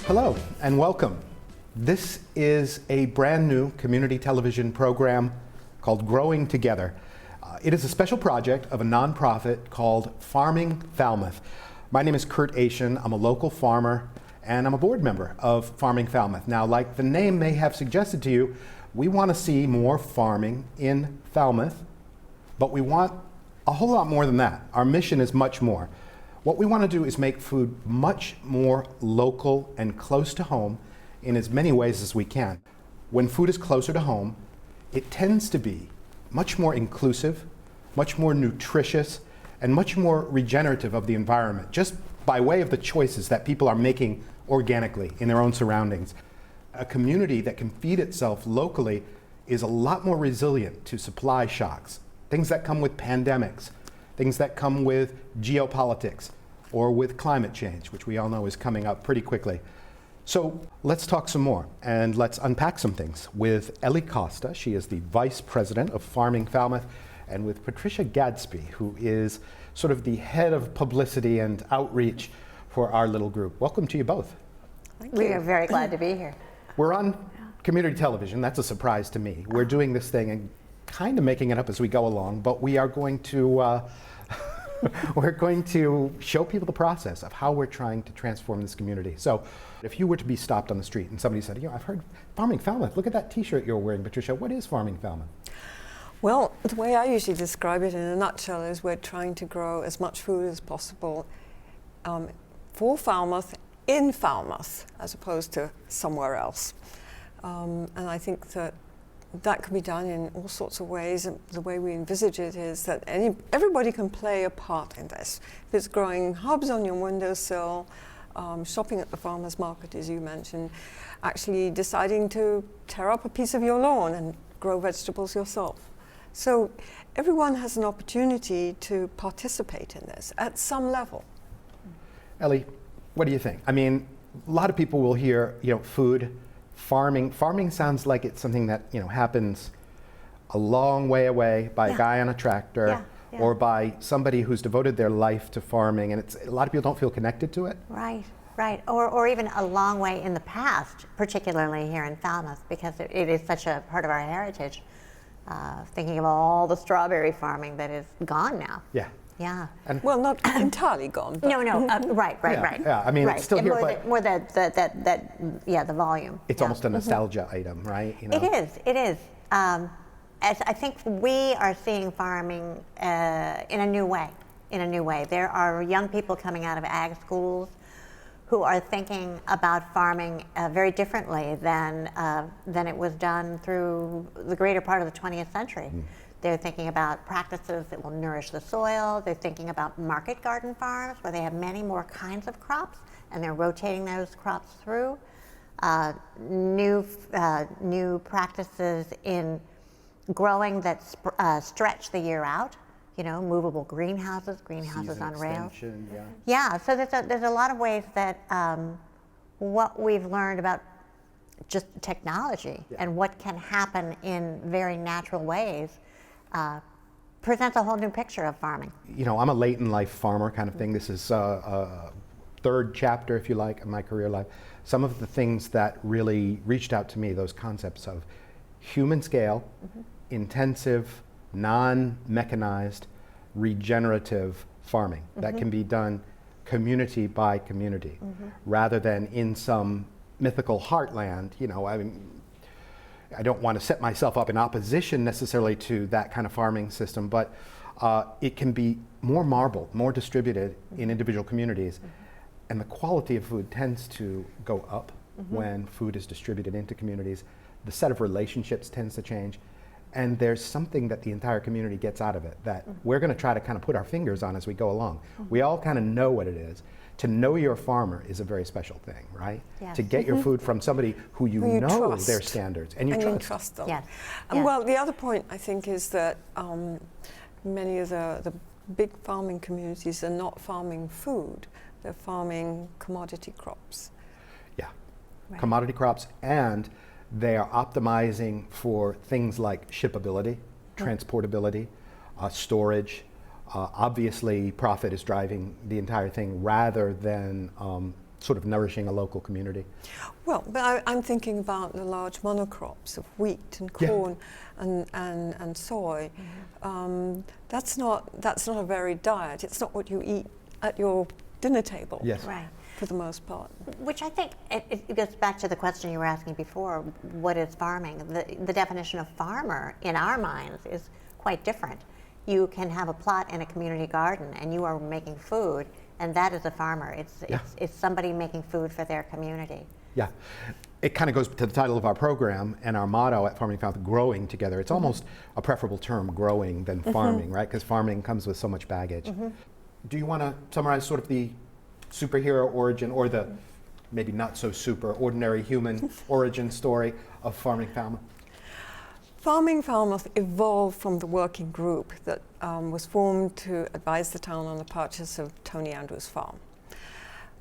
Hello and welcome. This is a brand new community television program called Growing Together. It is a special project of a nonprofit called Farming Falmouth. My name is Kurt Achin. I'm a local farmer and I'm a board member of Farming Falmouth. Now, like the name may have suggested to you, we want to see more farming in Falmouth, but we want a whole lot more than that. Our mission is much more. What we want to do is make food much more local and close to home in as many ways as we can. When food is closer to home, it tends to be much more inclusive, much more nutritious, and much more regenerative of the environment, just by way of the choices that people are making organically in their own surroundings. A community that can feed itself locally is a lot more resilient to supply shocks, things that come with pandemics, things that come with geopolitics, or with climate change, which we all know is coming up pretty quickly. So let's talk some more, and let's unpack some things with Ellie Costa. She is the Vice President of Farming Falmouth, and with Patricia Gadsby, who is sort of the head of publicity and outreach for our little group. Welcome to you both. We are very glad to be here. We're on community television. That's a surprise to me. We're doing this thing and kind of making it up as we go along, but we are going to we're going to show people the process of how we're trying to transform this community. So if you were to be stopped on the street and somebody said, I've heard Farming Falmouth, look at that t-shirt you're wearing, Patricia, what is Farming Falmouth? Well, the way I usually describe it in a nutshell is we're trying to grow as much food as possible for Falmouth, in Falmouth, as opposed to somewhere else. And I think that can be done in all sorts of ways. And the way we envisage it is that everybody can play a part in this. If it's growing herbs on your windowsill, shopping at the farmer's market, as you mentioned, actually deciding to tear up a piece of your lawn and grow vegetables yourself. So everyone has an opportunity to participate in this at some level. Ellie, what do you think? I mean, a lot of people will hear, food, farming. Farming sounds like it's something that, happens a long way away by a guy on a tractor or by somebody who's devoted their life to farming, and a lot of people don't feel connected to it. Right. Or even a long way in the past, particularly here in Falmouth, because it is such a part of our heritage. Thinking of all the strawberry farming that is gone now. Yeah. And well, not entirely gone. But No, right. Yeah, I mean, right. It's still here, more the volume. It's almost a nostalgia item, right? It is. As I think we are seeing farming in a new way. There are young people coming out of ag schools who are thinking about farming very differently than it was done through the greater part of the 20th century. They're thinking about practices that will nourish the soil. They're thinking about market garden farms where they have many more kinds of crops and they're rotating those crops through. New practices in growing that stretch the year out. Movable greenhouses on rails. Yeah, so there's a lot of ways that what we've learned about just technology and what can happen in very natural ways presents a whole new picture of farming. I'm a late in life farmer kind of thing. This is a third chapter, if you like, in my career life. Some of the things that really reached out to me, those concepts of human scale, intensive, non-mechanized, regenerative farming that can be done community by community rather than in some mythical heartland. I don't want to set myself up in opposition necessarily to that kind of farming system, but it can be more marbled, more distributed in individual communities, and the quality of food tends to go up when food is distributed into communities. The set of relationships tends to change, and there's something that the entire community gets out of it that we're going to try to kind of put our fingers on as we go along. We all kind of know what it is. To know your farmer is a very special thing, right? Yes. To get your food from somebody who you know trust. Their standards and you trust them. Yes. And well, the other point I think is that many of the big farming communities are not farming food; they're farming commodity crops. Yeah, commodity crops, and they are optimizing for things like shippability, transportability, storage. Obviously, profit is driving the entire thing rather than sort of nourishing a local community? Well, but I'm thinking about the large monocrops of wheat and Yeah. corn and soy. That's not a varied diet. It's not what you eat at your dinner table. Yes. Right. For the most part. Which I think it goes back to the question you were asking before, what is farming? The definition of farmer in our minds is quite different. You can have a plot in a community garden and you are making food, and that is a farmer. It's somebody making food for their community. Yeah. It kind of goes to the title of our program and our motto at Farming Falmouth, growing together. It's almost a preferable term, growing, than farming, right? Because farming comes with so much baggage. Do you want to summarize sort of the superhero origin, or the maybe not so super ordinary human origin story of Farming Falmouth? Farming Falmouth evolved from the working group that was formed to advise the town on the purchase of Tony Andrews' farm,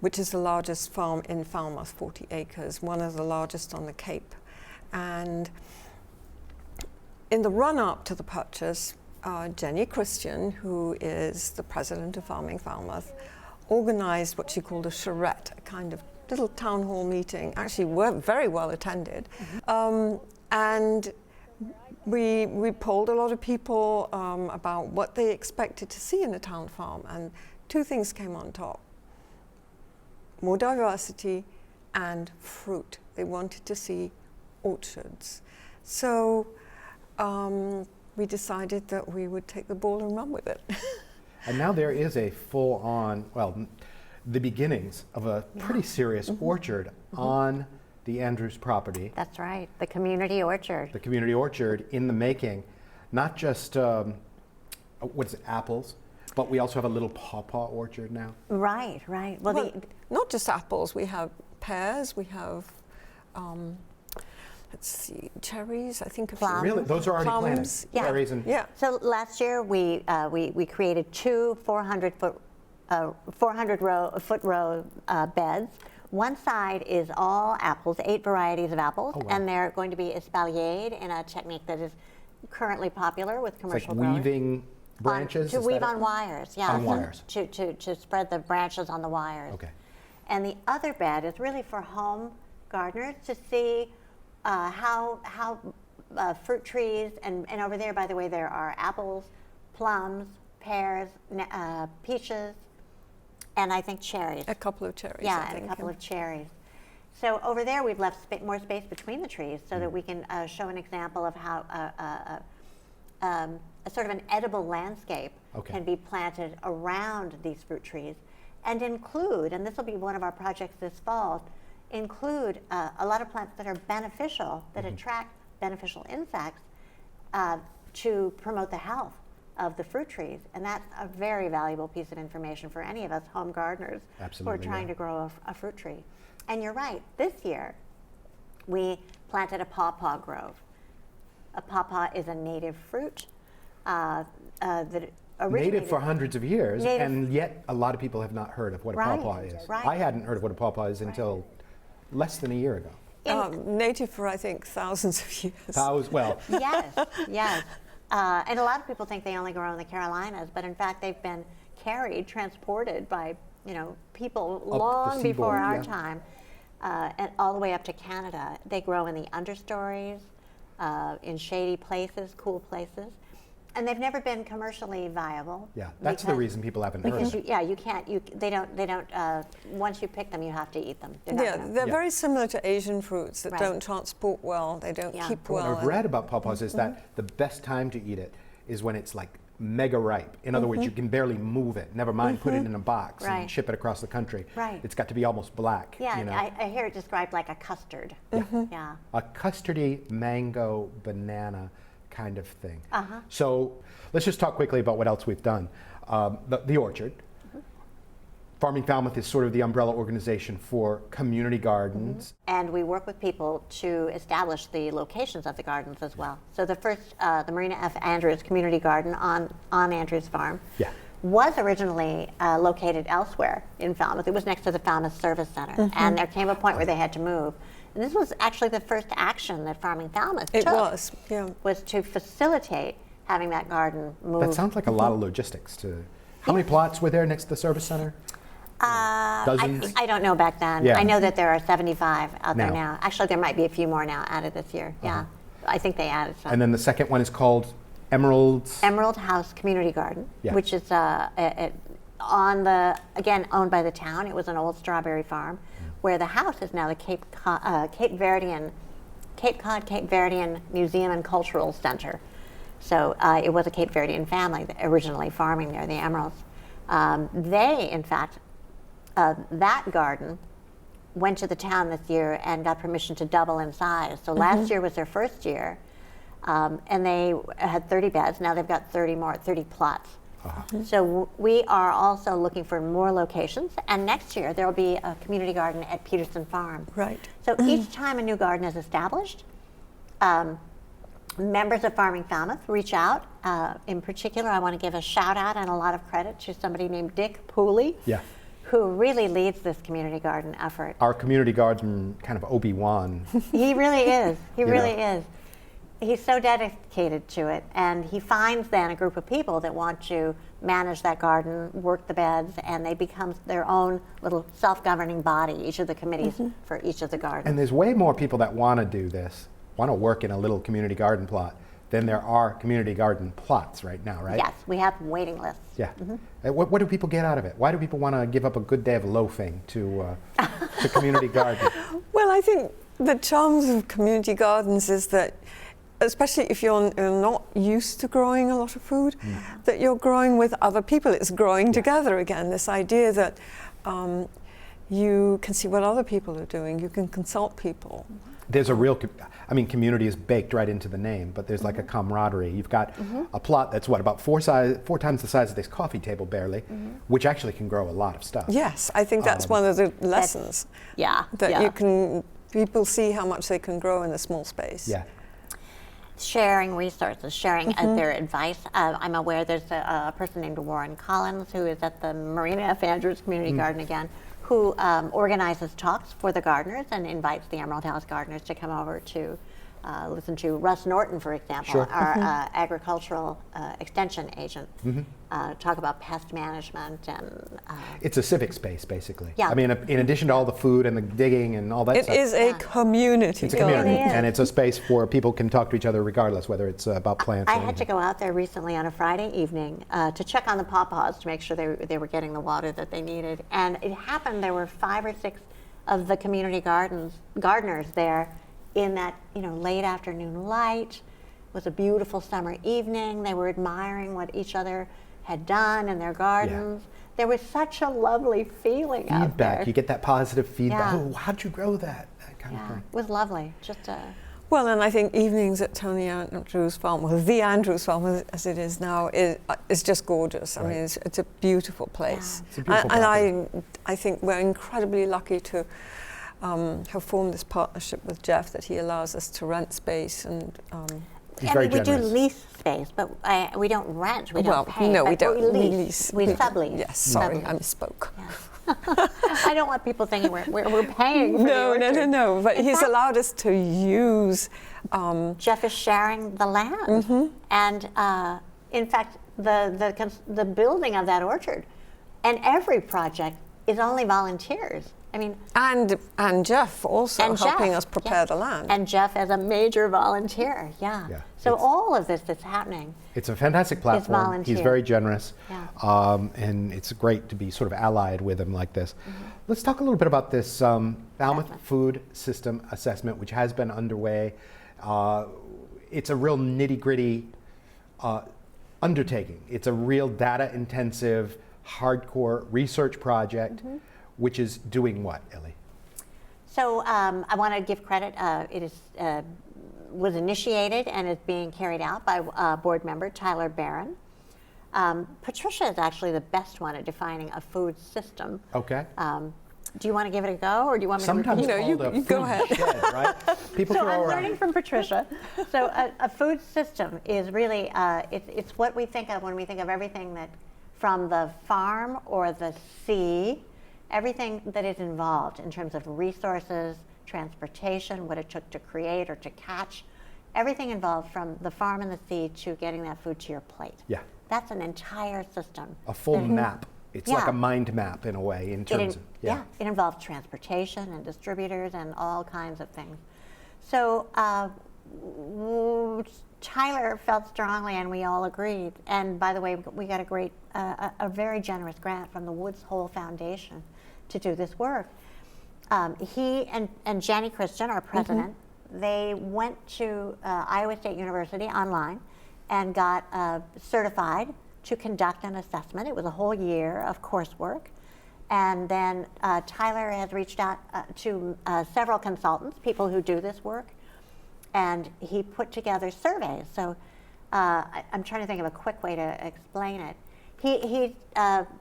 which is the largest farm in Falmouth, 40 acres, one of the largest on the Cape. And in the run-up to the purchase, Jenny Christian, who is the president of Farming Falmouth, organized what she called a charrette, a kind of little town hall meeting, actually very well attended. And we polled a lot of people about what they expected to see in a town farm, and two things came on top: more diversity and fruit. They wanted to see orchards. So we decided that we would take the ball and run with it. And now there is a full-on, well, the beginnings of a pretty serious orchard on the Andrews property. That's right, the community orchard. The community orchard in the making, not just, what is it, apples, but we also have a little pawpaw orchard now. Right. Well, not just apples, we have pears, we have, let's see, cherries, I think. Plums. Really? Those are already planted? Plums, yeah. Cherries and... Yeah. So last year we created two 400-foot row beds. One side is all apples, 8 varieties of apples, Oh, wow. and they're going to be espaliered in a technique that is currently popular with It's like commercial growers. weaving branches? To is weave that on it? wires, yeah. On wires. To spread the branches on the wires. Okay. And the other bed is really for home gardeners to see how fruit trees, and over there, by the way, there are apples, plums, pears, peaches, and I think cherries. A couple of cherries, Yeah, I and think. a couple of cherries. So over there, we've left more space between the trees so that we can show an example of how a sort of an edible landscape can be planted around these fruit trees, and include, and this will be one of our projects this fall, include a lot of plants that are beneficial, that attract beneficial insects to promote the health of the fruit trees. And that's a very valuable piece of information for any of us home gardeners who are trying to grow a fruit tree. And you're right, this year we planted a pawpaw grove. A pawpaw is a native fruit that originated. Native for hundreds of years, Native. and yet a lot of people have not heard of what a Right, pawpaw is. right. I hadn't heard of what a pawpaw is until less than a year ago. Native for, I think, thousands of years. Well, Yes. And a lot of people think they only grow in the Carolinas, but in fact they've been transported by people the long before seaboard, our yeah. time, and all the way up to Canada. They grow in the understories, in shady places, cool places, and they've never been commercially viable. yeah, that's the reason people haven't heard of it. You can't. They don't. Once you pick them, you have to eat them. They're not gonna- They're very similar to Asian fruits that Right. don't transport well, they don't Yeah. keep What well. I've read about pawpaws is that the best time to eat it is when it's like mega ripe. In other words, you can barely move it. Never mind put it in a box Right. and ship it across the country. Right. It's got to be almost black. Yeah, you know? I hear it described like a custard. Yeah. A custardy mango banana kind of thing. Uh-huh. So let's just talk quickly about what else we've done. The orchard. Farming Falmouth is sort of the umbrella organization for community gardens. And we work with people to establish the locations of the gardens as well. So the first, the Marina F. Andrews Community Garden on Andrews Farm Yeah. was originally located elsewhere in Falmouth. It was next to the Falmouth Service Center. And there came a point where they had to move. And this was actually the first action that Farming Falmouth It took, was, yeah. was to facilitate having that garden move. That sounds like a lot of logistics to. How many plots were there next to the service center? Dozens? I don't know back then. Yeah. I know that there are 75 out there Now. now. Actually, there might be a few more now added this year. Yeah, I think they added some. And then the second one is called Emeralds. Emerald House Community Garden, Yeah. which is on the, again, owned by the town. It was an old strawberry farm, where the house is now the Cape Cod, Cape Verdean Museum and Cultural Center. So it was a Cape Verdean family that originally farming there, the emeralds. They, in fact, that garden went to the town this year and got permission to double in size. So last year was their first year, and they had 30 beds. Now they've got 30 plots. So we are also looking for more locations, and next year there will be a community garden at Peterson Farm. Right. So each time a new garden is established, members of Farming Falmouth reach out. In particular, I want to give a shout out and a lot of credit to somebody named Dick Pooley, Yeah. who really leads this community garden effort. Our community guardsman, kind of Obi-Wan. He really is. He You really know. is. He's so dedicated to it, and he finds then a group of people that want to manage that garden, work the beds, and they become their own little self-governing body, each of the committees for each of the gardens. And there's way more people that want to do this, want to work in a little community garden plot, than there are community garden plots right now, right? Yes, we have waiting lists. Yeah. What do people get out of it? Why do people want to give up a good day of loafing to community garden? Well, I think the charms of community gardens is that, especially if you're not used to growing a lot of food, that you're growing with other people. It's growing together again. This idea that you can see what other people are doing. You can consult people. There's a real, community is baked right into the name, but there's like a camaraderie. You've got a plot that's about four times the size of this coffee table barely, which actually can grow a lot of stuff. Yes, I think that's one of the lessons. People see how much they can grow in a small space. Yeah. Sharing resources, sharing their advice. I'm aware there's a person named Warren Collins who is at the Marina F. Andrews Community Garden again, who organizes talks for the gardeners and invites the Emerald House gardeners to come over to listen to Russ Norton, for example, our agricultural extension agent, talk about pest management and... It's a civic space, basically. Yeah. In addition to all the food and the digging and all that It stuff. is a community. It's a community, It is. and it's a space where people can talk to each other regardless, whether it's about plants I or had to anything. go out there recently on a Friday evening to check on the pawpaws to make sure they were getting the water that they needed. And it happened there were 5 or 6 of the community gardeners there in that late afternoon light. It was a beautiful summer evening. They were admiring what each other had done in their gardens. There was such a lovely feeling out Feedback. there. You get that positive feedback. Yeah. Oh, how'd you grow that? That kind of Yeah, thing. it was lovely. Just Well, and I think evenings at Tony Andrews Farm, or the Andrews Farm as it is now, is just gorgeous. I mean, it's a beautiful place. It's a beautiful and I think we're incredibly lucky to have formed this partnership with Jeff, that he allows us to rent space and. He's very we do generous. lease space, but we don't rent. We well, don't pay. no, we but don't. We lease. We sublease. Yes, sorry, Sublease. I misspoke. I don't want people thinking we're paying for No, the no, orchard. no. But In he's fact, allowed us to use. Jeff is sharing the land, and in fact, the building of that orchard, and every project is only volunteers. I mean, And Jeff also and helping Jeff, us prepare the land. and Jeff as a major volunteer. Yeah. So it's- all of this that's happening. It's a fantastic platform. volunteer. He's very generous, Yeah. and it's great to be sort of allied with him like this. Let's talk a little bit about this Falmouth Food System Assessment, which has been underway. It's a real nitty-gritty undertaking. It's a real data-intensive, hardcore research project, which is doing what, Ellie? So I want to give credit. It was initiated and is being carried out by board member Tyler Barron. Patricia is actually the best one at defining a food system. Okay. Do you want to give it a go, or do you want me Sometimes to repeat? You called a go food ahead. shed, right? People So throw I'm around. learning from Patricia. So a food system is really, it's what we think of when we think of everything that from the farm or the sea, everything that is involved in terms of resources, transportation, what it took to create or to catch, everything involved from the farm and the sea to getting that food to your plate. Yeah. That's an entire system. A full map. It's Yeah. like a mind map in a way in terms of, yeah, it involved transportation and distributors and all kinds of things. So Tyler felt strongly, and we all agreed. And by the way, we got a very generous grant from the Woods Hole Foundation to do this work. He and Jenny Christian, our president, they went to Iowa State University online and got certified to conduct an assessment. It was a whole year of coursework. And then Tyler has reached out to several consultants, people who do this work, and he put together surveys. So I'm trying to think of a quick way to explain it. He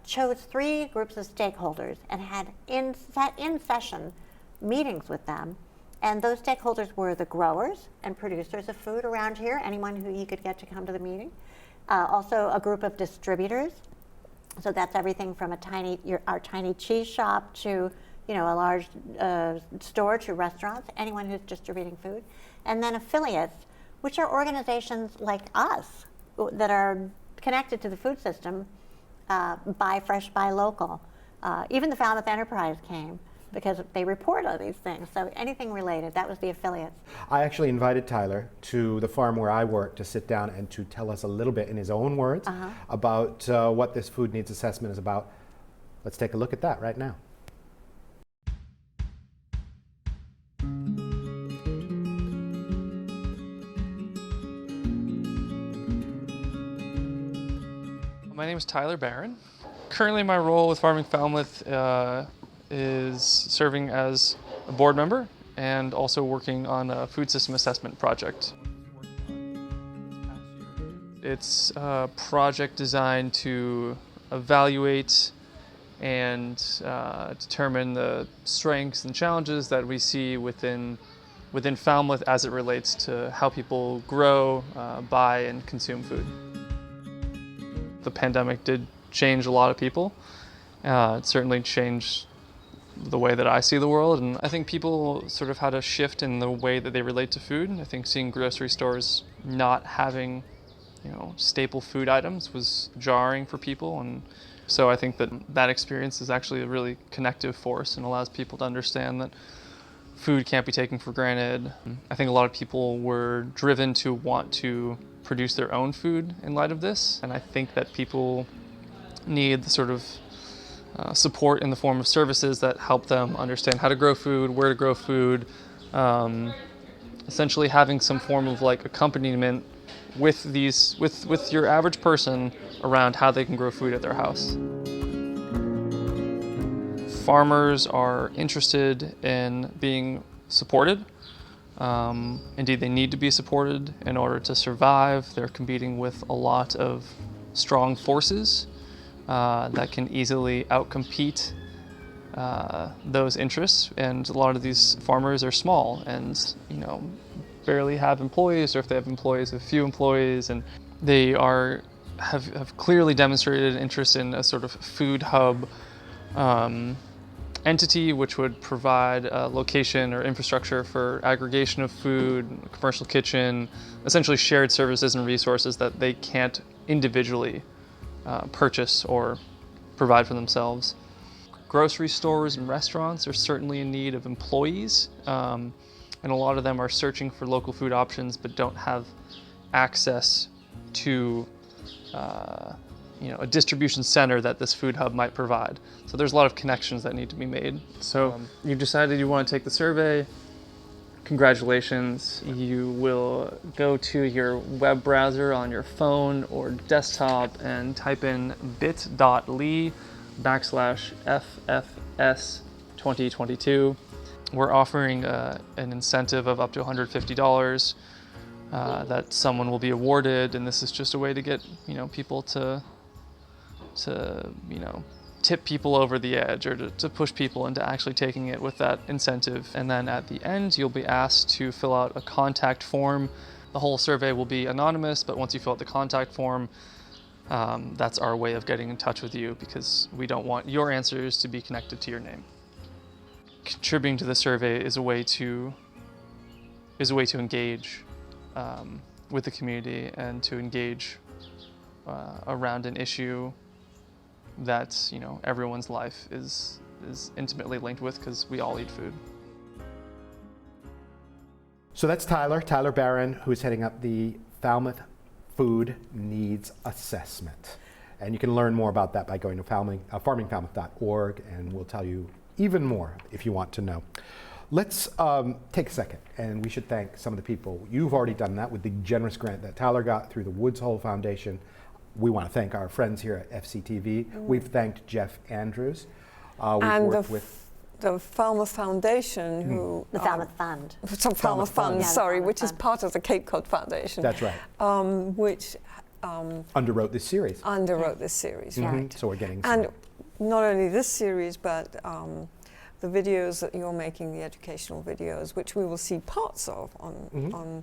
chose 3 groups of stakeholders and had in-session meetings with them. And those stakeholders were the growers and producers of food around here, anyone who he could get to come to the meeting. Also a group of distributors. So that's everything from our tiny cheese shop to a large store to restaurants, anyone who's distributing food. And then affiliates, which are organizations like us that are connected to the food system, Buy Fresh, Buy Local. Even the Falmouth Enterprise came because they report on these things. So anything related, that was the affiliates. I actually invited Tyler to the farm where I work to sit down and to tell us a little bit in his own words about what this food needs assessment is about. Let's take a look at that right now. My name is Tyler Barron. Currently my role with Farming Falmouth is serving as a board member and also working on a food system assessment project. It's a project designed to evaluate and determine the strengths and challenges that we see within Falmouth as it relates to how people grow, buy, and consume food. The pandemic did change a lot of people. It certainly changed the way that I see the world, and I think people sort of had a shift in the way that they relate to food. I think seeing grocery stores not having, staple food items was jarring for people, and so I think that experience is actually a really connective force and allows people to understand that food can't be taken for granted. I think a lot of people were driven to want to produce their own food in light of this, and I think that people need the sort of support in the form of services that help them understand how to grow food, where to grow food, essentially having some form of accompaniment with your average person around how they can grow food at their house. Farmers are interested in being supported. Indeed, they need to be supported in order to survive. They're competing with a lot of strong forces that can easily outcompete those interests. And a lot of these farmers are small and, barely have employees, or if they have employees, a few employees, and they have clearly demonstrated an interest in a sort of food hub entity, which would provide a location or infrastructure for aggregation of food, commercial kitchen, essentially shared services and resources that they can't individually purchase or provide for themselves. Grocery stores and restaurants are certainly in need of employees, and a lot of them are searching for local food options but don't have access to a distribution center that this food hub might provide. So there's a lot of connections that need to be made. So you've decided you want to take the survey. Congratulations. You will go to your web browser on your phone or desktop and type in bit.ly/FFS2022. We're offering an incentive of up to $150 that someone will be awarded, and this is just a way to get people to tip people over the edge, or to push people into actually taking it with that incentive. And then at the end, you'll be asked to fill out a contact form. The whole survey will be anonymous, but once you fill out the contact form, that's our way of getting in touch with you, because we don't want your answers to be connected to your name. Contributing to the survey is a way to engage with the community and to engage around an issue that, you know, everyone's life is intimately linked with, because we all eat food. So that's Tyler Barron, who is heading up the Falmouth Food Needs Assessment. And you can learn more about that by going to farmingfalmouth.org, and we'll tell you even more if you want to know. Let's take a second, and we should thank some of the people. You've already done that with the generous grant that Tyler got through the Woods Hole Foundation. We want to thank our friends here at FCTV. We've thanked Jeff Andrews. And worked with the Falmouth Foundation, who The Falmouth Fund. Falmouth Fund, Yeah, the sorry, Falmouth which is Fund. part of the Cape Cod Foundation. That's right. Which Underwrote this series. underwrote this series, Mhm. right? So we're getting And some. not only this series, but the videos that you're making, the educational videos, which we will see parts of on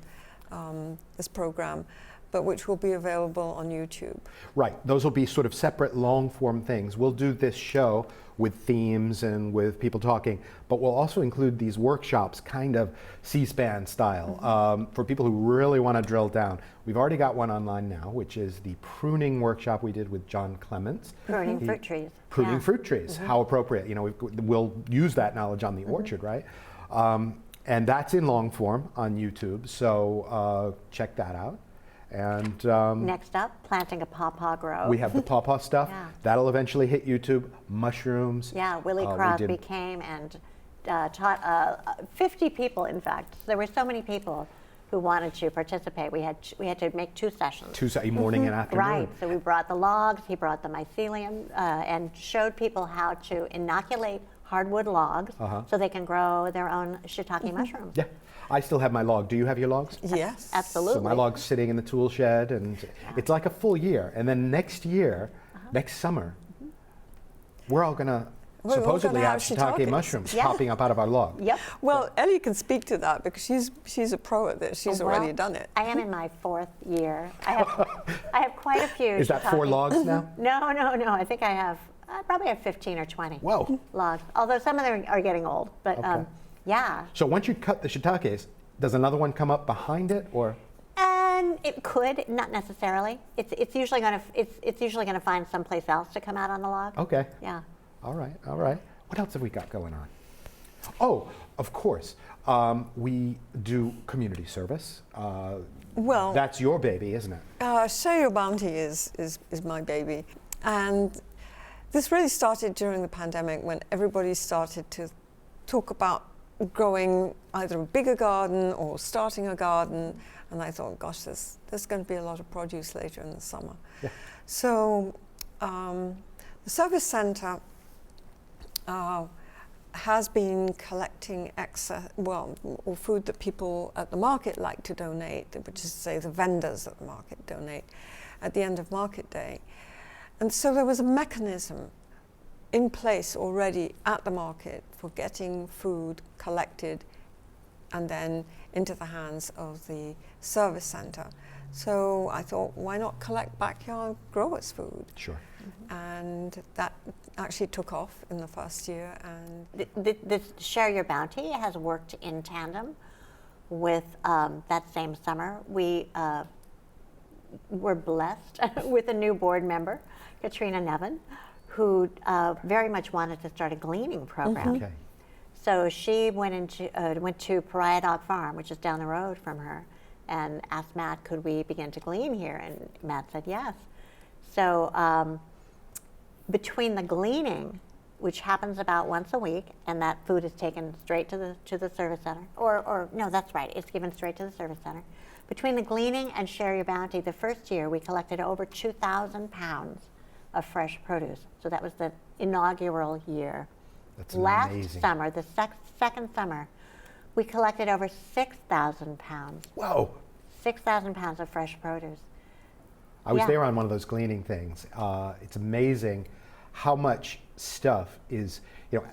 this program, but which will be available on YouTube. Right, those will be sort of separate long form things. We'll do this show with themes and with people talking, but we'll also include these workshops, kind of C-SPAN style, for people who really want to drill down. We've already got one online now, which is the pruning workshop we did with John Clements. Pruning fruit trees. Pruning Yeah. fruit trees, how appropriate. You know, we'll use that knowledge on the orchard, right? And that's in long form on YouTube, so check that out. And Next up, planting a pawpaw grove. we have the pawpaw stuff. Yeah. That'll eventually hit YouTube. Mushrooms. Yeah, Willie we Crosby did- came and taught 50 people, in fact. There were so many people who wanted to participate. We had to make 2 sessions. Tuesday morning and afternoon. Right, so we brought the logs, he brought the mycelium, and showed people how to inoculate hardwood logs so they can grow their own shiitake mushrooms. Yeah, I still have my log. Do you have your logs? Yes. Absolutely. So my log's sitting in the tool shed, and it's like a full year. And then next year, next summer, we're all gonna We're all supposedly gonna have have shiitake shiitakes. mushrooms Yeah. popping up out of our log. Yep. Well, Ellie can speak to that because she's a pro at this. She's Well, already done it. I am in my 4th year. I have quite a few. Is that 4 shiitake. logs now? No. I think I probably have 15 or 20 Whoa. logs. Although some of them are getting old, but Okay. yeah. So once you cut the shiitakes, does another one come up behind it, or? And it could, not necessarily. It's usually gonna find someplace else to come out on the log. Okay. Yeah. All right, all right. What else have we got going on? Oh, of course. We do community service. Well, That's your baby, isn't it? Share Your Bounty is my baby. And this really started during the pandemic when everybody started to talk about growing either a bigger garden or starting a garden. And I thought, gosh, there's going to be a lot of produce later in the summer. Yeah. So the service centre has been collecting or food that people at the market like to donate, which is to say the vendors at the market donate at the end of market day. And so there was a mechanism in place already at the market for getting food collected and then into the hands of the service centre. So I thought, why not collect backyard growers' food? Sure. And that actually took off in the first year. And This Share Your Bounty has worked in tandem with that same summer. We were blessed with a new board member, Katrina Nevin, who very much wanted to start a gleaning program. Okay. So she went to Pariah Dog Farm, which is down the road from her, and asked Matt, could we begin to glean here? And Matt said yes. So between the gleaning, which happens about once a week, and that food is taken straight to the service center, or no, that's right, it's given straight to the service center. Between the gleaning and Share Your Bounty, the first year we collected over 2,000 pounds of fresh produce. So that was the inaugural year. That's Last amazing. summer, the second summer, we collected over 6,000 pounds. Whoa. 6,000 pounds of fresh produce. I was Yeah. there on one of those gleaning things. It's amazing how much stuff is,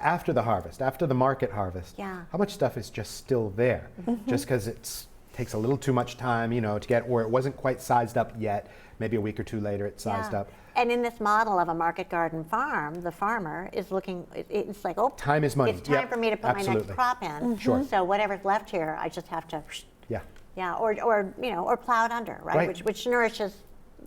after the harvest, after the market harvest, Yeah. how much stuff is just still there, just because it takes a little too much time, to get, or it wasn't quite sized up yet. Maybe a week or two later, it's sized Yeah. up. And in this model of a market garden farm, the farmer is looking, it's like, oh, Time is money. it's time Yep, for me to put my absolutely. next crop in. Sure. So whatever's left here, I just have to, Yeah. yeah, or plow it under, right? Right. Which nourishes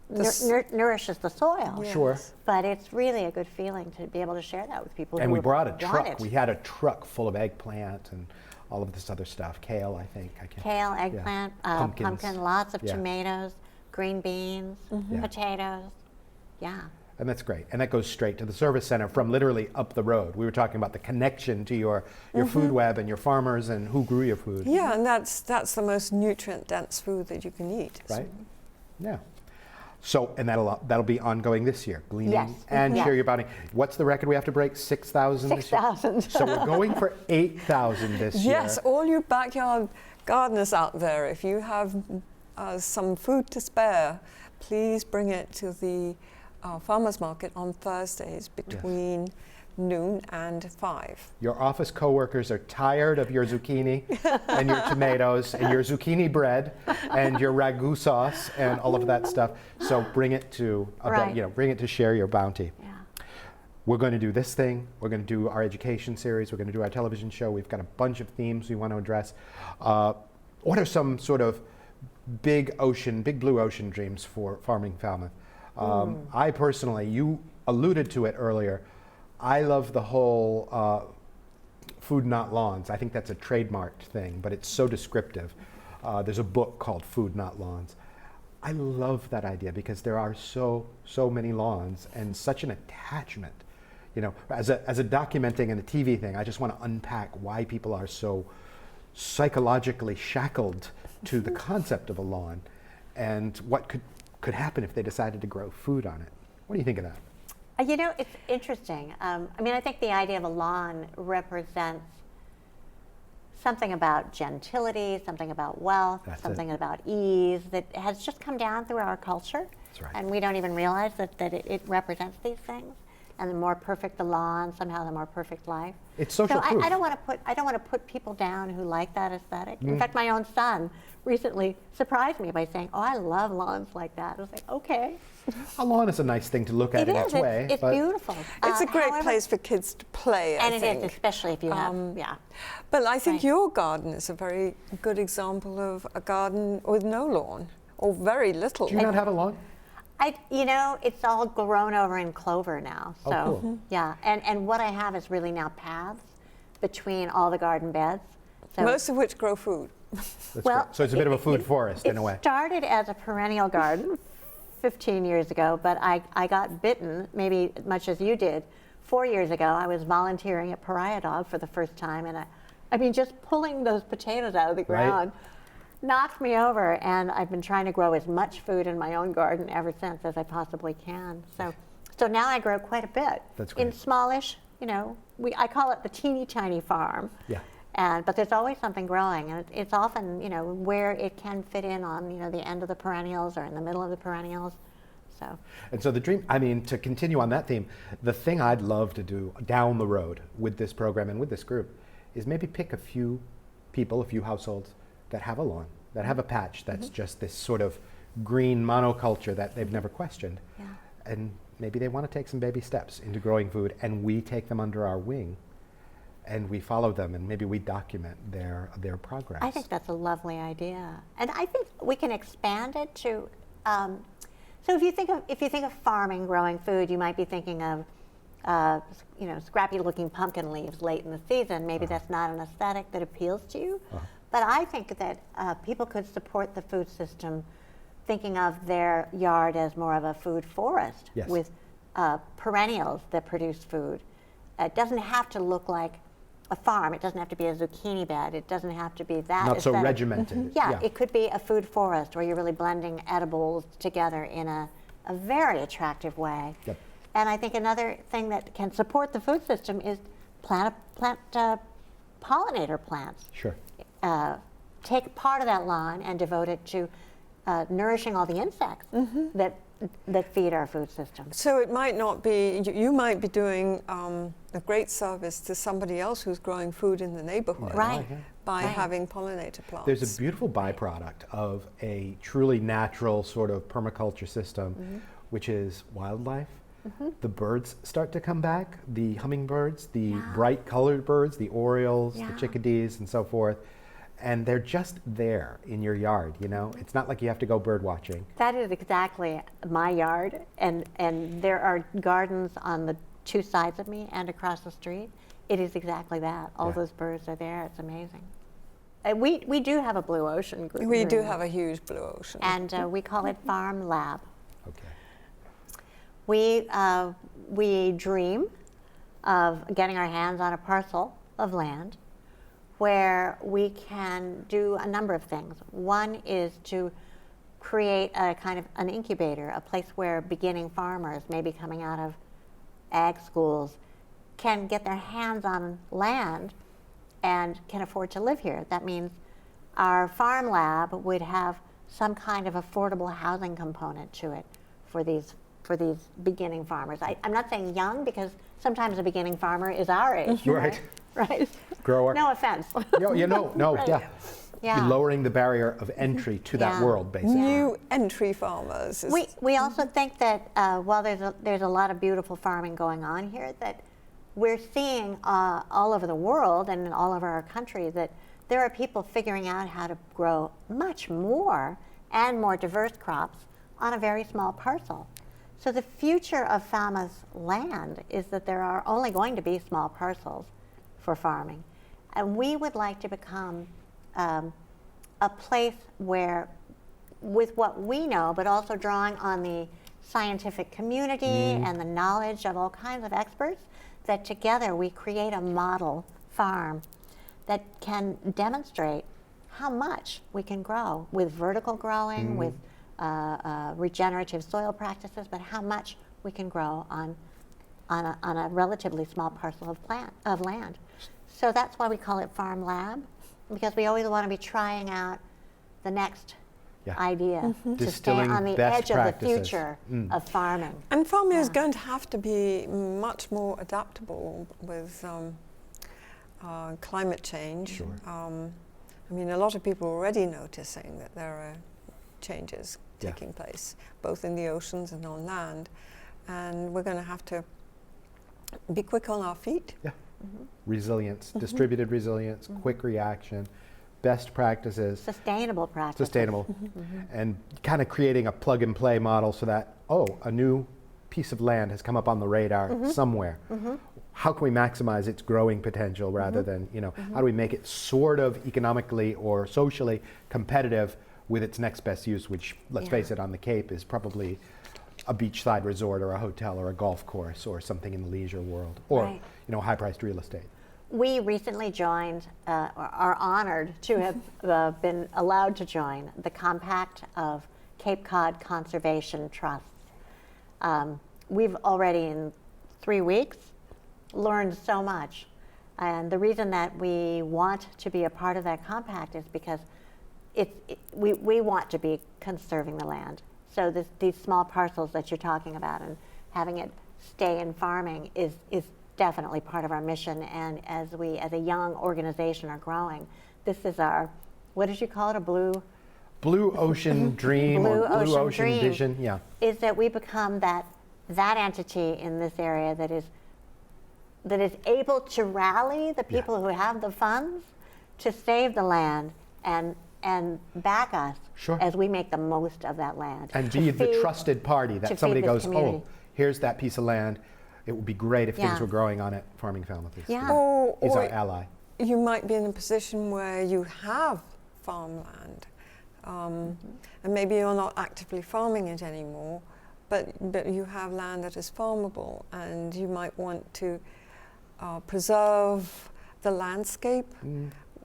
nourishes the soil. Yes. Sure. But it's really a good feeling to be able to share that with people. And who we brought a want truck. it. We had a truck full of eggplant and all of this other stuff. Kale, I think. Kale, eggplant, Pumpkins. pumpkin, lots of Yeah. tomatoes, green beans, Yeah. potatoes. Yeah. And that's great. And that goes straight to the service center from literally up the road. We were talking about the connection to your food web and your farmers and who grew your food. Yeah, and that's the most nutrient-dense food that you can eat. Right? Yeah. So, and that'll be ongoing this year, gleaning Yes. and Yes. share your bounty. What's the record we have to break? 6,000 this year? 6,000. So we're going for 8,000 this year. Yes, all you backyard gardeners out there, if you have some food to spare, please bring it to the farmers market on Thursdays between noon and 5. Your office coworkers are tired of your zucchini and your tomatoes and your zucchini bread and your ragu sauce and all of that stuff. So bring it to Right. bring it to share your bounty. Yeah. We're going to do this thing. We're going to do our education series. We're going to do our television show. We've got a bunch of themes we want to address. What are some sort of big blue ocean dreams for farming Falmouth? I personally, you alluded to it earlier, I love the whole food not lawns. I think that's a trademarked thing, but it's so descriptive. There's a book called Food Not Lawns. I love that idea because there are so many lawns and such an attachment. You know, as a documenting and a TV thing, I just want to unpack why people are so psychologically shackled to the concept of a lawn and what could happen if they decided to grow food on it. What do you think of that? You know, it's interesting. I mean, I think the idea of a lawn represents something about gentility, something about wealth, That's something it. about ease that has just come down through our culture. That's right. And we don't even realize that it represents these things. And the more perfect the lawn, somehow the more perfect life. It's social so proof. I don't want to put people down who like that aesthetic. Mm. In fact, my own son recently surprised me by saying, "Oh, I love lawns like that." I was like, "Okay." A lawn is a nice thing to look at It in is. its way. It's but beautiful. It's a great However- place for kids to play, and I it think. is, especially if you have, yeah. But I think Right. your garden is a very good example of a garden with no lawn, or very little. Do you not have a lawn? It's all grown over in clover now. So, Oh, cool. yeah. And what I have is really now paths between all the garden beds. So, Most of which grow food. That's well, great. So it's a bit of a food forest in a way. It started as a perennial garden 15 years ago, but I got bitten, maybe as much as you did. 4 years ago, I was volunteering at Pariah Dog for the first time, and I mean, just pulling those potatoes out of the Right. ground knocked me over, and I've been trying to grow as much food in my own garden ever since as I possibly can. So now I grow quite a bit. That's In great. smallish, I call it the teeny tiny farm. Yeah. But there's always something growing, and it's often, where it can fit in on, the end of the perennials or in the middle of the perennials. So, And so the dream, I mean, to continue on that theme, the thing I'd love to do down the road with this program and with this group is maybe pick a few people, a few households that have a lawn, that have a patch that's just this sort of green monoculture that they've never questioned. yeah. And maybe they want to take some baby steps into growing food, and we take them under our wing and we follow them, and maybe we document their progress. I think that's a lovely idea, and I think we can expand it to. So if you think of farming, growing food, you might be thinking of, scrappy-looking pumpkin leaves late in the season. Maybe that's not an aesthetic that appeals to you. But I think that people could support the food system, thinking of their yard as more of a food forest Yes. with perennials that produce food. It doesn't have to look like a farm. It doesn't have to be a zucchini bed. It doesn't have to be that. Not so aesthetic. regimented. Yeah, it could be a food forest where you're really blending edibles together in a very attractive way. Yep. And I think another thing that can support the food system is plant pollinator plants. Sure. Take part of that lawn and devote it to nourishing all the insects that feed our food system. So it might not be, you might be doing a great service to somebody else who's growing food in the neighborhood Right. by Right. having pollinator plants. There's a beautiful byproduct of a truly natural sort of permaculture system, which is wildlife. The birds start to come back, the hummingbirds, the bright colored birds, the orioles, the Yeah. chickadees, and so forth. and they're just there in your yard, you know? It's not like you have to go bird watching. That is exactly my yard, and there are gardens on the two sides of me and across the street. It is exactly that. All Yeah. those birds are there. It's amazing. We do have a blue ocean. We do have a huge blue ocean. And we call it Farm Lab. Okay. We dream of getting our hands on a parcel of land where we can do a number of things. One is to create a kind of an incubator, a place where beginning farmers, maybe coming out of ag schools, can get their hands on land and can afford to live here. That means our farm lab would have some kind of affordable housing component to it for these beginning farmers. I'm not saying young, because sometimes a beginning farmer is our age. Right. Right. Grower. No offense. No, Right. yeah. Yeah. You're lowering the barrier of entry to that Yeah. world, basically. New entry farmers. We also think that while there's a lot of beautiful farming going on here, that we're seeing all over the world and in all over our country that there are people figuring out how to grow much more and more diverse crops on a very small parcel. So the future of Falmouth's land is that there are only going to be small parcels for farming. And we would like to become a place where, with what we know, but also drawing on the scientific community and the knowledge of all kinds of experts, that together we create a model farm that can demonstrate how much we can grow with vertical growing, with regenerative soil practices, but how much we can grow on a relatively small parcel of land. So that's why we call it Farm Lab, because we always want to be trying out the next idea to stay Distilling on the best edge practices. of the future of farming. And farming is going to have to be much more adaptable with climate change. Sure. I mean, a lot of people are already noticing that there are changes taking place, both in the oceans and on land. And we're going to have to be quick on our feet. Yeah. Resilience, distributed resilience, quick reaction, best practices. Sustainable practices. Sustainable. And kind of creating a plug and play model so that, a new piece of land has come up on the radar somewhere. How can we maximize its growing potential rather than, how do we make it sort of economically or socially competitive with its next best use, which, let's face it, on the Cape is probably a beachside resort or a hotel or a golf course or something in the leisure world, or high-priced real estate. We recently joined, or are honored to have been allowed to join the Compact of Cape Cod Conservation Trusts. We've already, in 3 weeks, learned so much. And the reason that we want to be a part of that compact is because we want to be conserving the land. So these small parcels that you're talking about and having it stay in farming is definitely part of our mission. And as we, as a young organization, are growing, this is our, what did you call it, a blue Ocean dream Blue or blue ocean ocean dream. vision? Yeah. Is that we become that entity in this area that is able to rally the people who have the funds to save the land and back us as we make the most of that land. And be the trusted party that somebody goes, here's that piece of land. It would be great if things were growing on it. Farming Falmouth is our ally. You might be in a position where you have farmland, and maybe you're not actively farming it anymore, but you have land that is farmable, and you might want to preserve the landscape,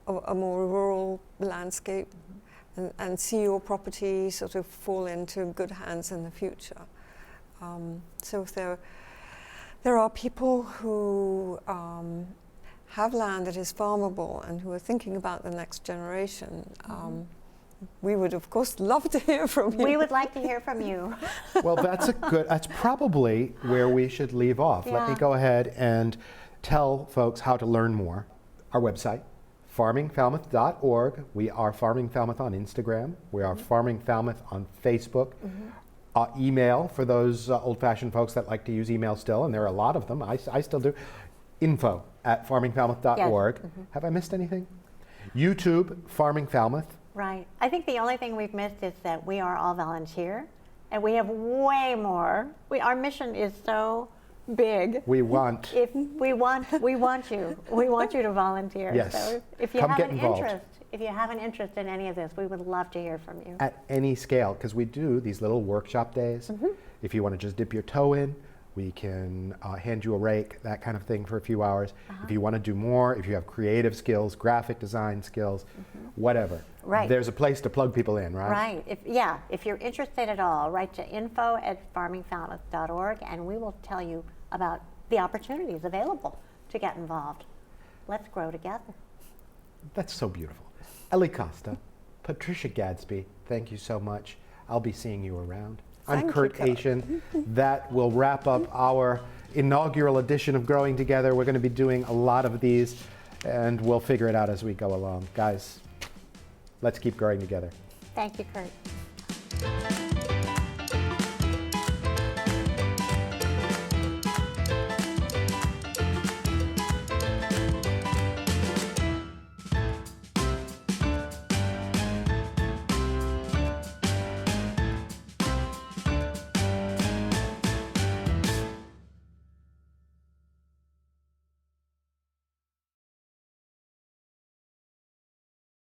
a more rural landscape, and see your property sort of fall into good hands in the future. So if there are people who have land that is farmable and who are thinking about the next generation, we would of course love to hear from you. We would like to hear from you. Well, that's probably where we should leave off. Let me go ahead and tell folks how to learn more. Our website, farmingfalmouth.org. We are Farming Falmouth on Instagram. We are Farming Falmouth on Facebook. Email, for those old-fashioned folks that like to use email still, and there are a lot of them. I still do. info@farmingfalmouth.org. Have I missed anything? YouTube, Farming Falmouth. Right. I think the only thing we've missed is that we are all volunteer, and we have way more. Our mission is so big. We want. If we want you. We want you to volunteer. Yes. So if you Come have get an involved. interest, if you have an interest in any of this, we would love to hear from you. At any scale, because we do these little workshop days. If you want to just dip your toe in, we can hand you a rake, that kind of thing for a few hours. If you want to do more, if you have creative skills, graphic design skills, whatever. Right. There's a place to plug people in, right? Right. If you're interested at all, write to info@farmingfalmouth.org, and we will tell you about the opportunities available to get involved. Let's grow together. That's so beautiful. Ellie Costa, Patricia Gadsby, thank you so much. I'll be seeing you around. I'm Thank you, Kurt Kurt. Achin. That will wrap up our inaugural edition of Growing Together. We're going to be doing a lot of these, and we'll figure it out as we go along. Guys, let's keep growing together. Thank you, Kurt.